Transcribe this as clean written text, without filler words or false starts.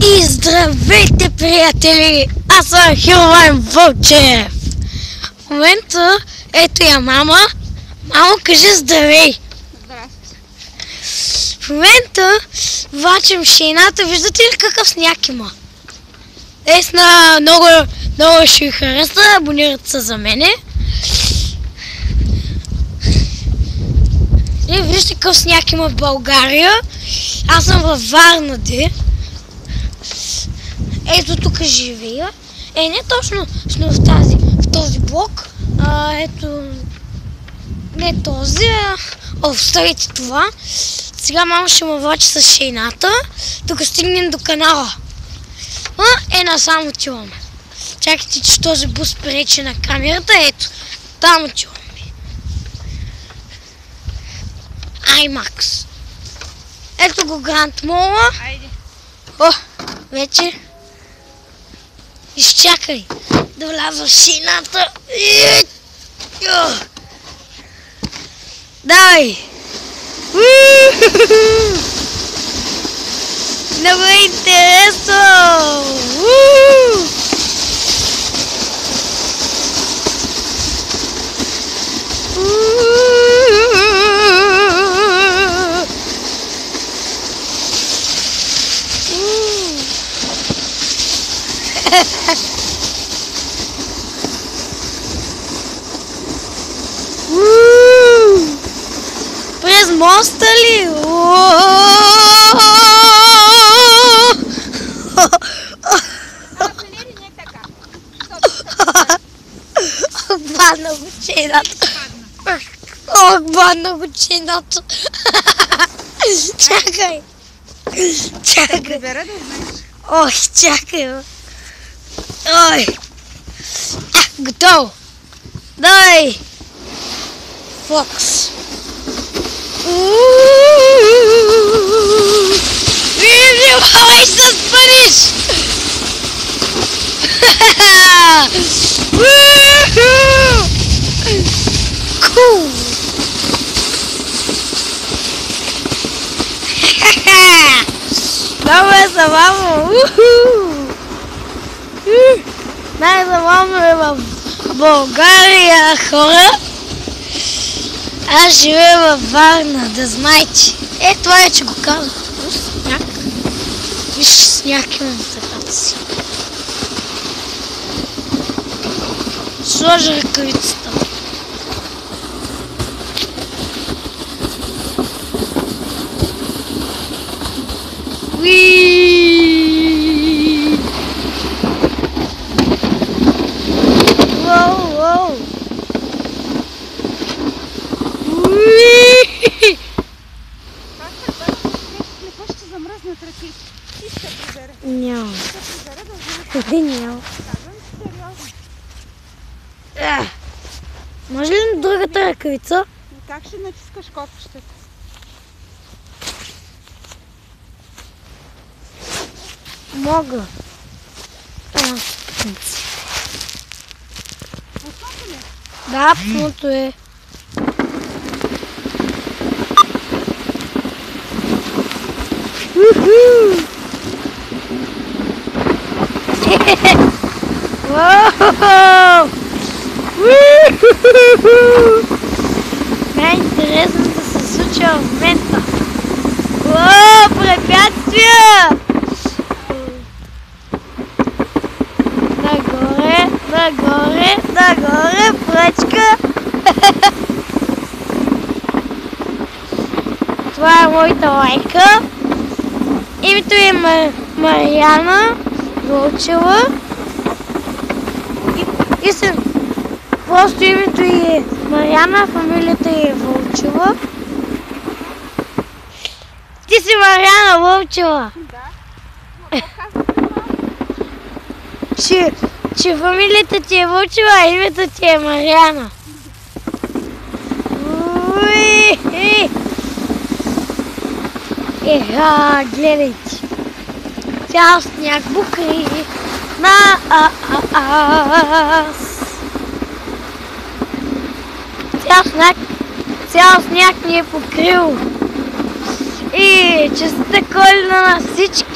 И здравейте, приятели! Аз съм Хилван Вълчев. В момента, ето я мама. Мамо, кажи здравей! Здрасти. В момента вачим шейната. Виждате ли какъв сняг има? Есна, много ще ви хареса. Абонирайте се за мене. И вижте какъв сняг има в България. Аз съм във Варна, Ето тук живея. Не точно в този блок. Ето, не този, оставете това. Сега мама ще ме влачи с шейната, тук стигнем до канала. Насам отиваме. Чакайте, че този бус пречи на камерата. Ето, там отиваме. IMAX. Ето го Гранд Мола. Айде. Вече. Изчакай да вляза в шейната. Давай! Много е интересно! През моста ли? Падна го чината. Падна го чината. Чакай. Чакай. Ой. Готово. Дай. Фокс. Внимавай с Париж! Кул! Много е забавно! Най-забавно е в България, хора! Аз живея във Варна, да знаете. Това е, че го казах. Сняг. Виж, сняг имам в ръката си. Сложа ръкавицата. Няма. Няма. Може ли на другата ръкавица? Как ще натискаш копчетата? Мога. Пусното ли? Да, пусното е. Най-интересно да се случва в момента. Препятствия! Нагоре, пръчка! Това е моята лайка. Името е Мариана Вълчева. Просто името е Мариана, фамилията е Вълчева. Ти си Мариана Вълчева. Да. Че фамилията ти е Вълчева, а името ти е Мариана. Гледайте. Цял сняг покри на аз. Цял сняг ни е покрил. И честита Коледа на всички!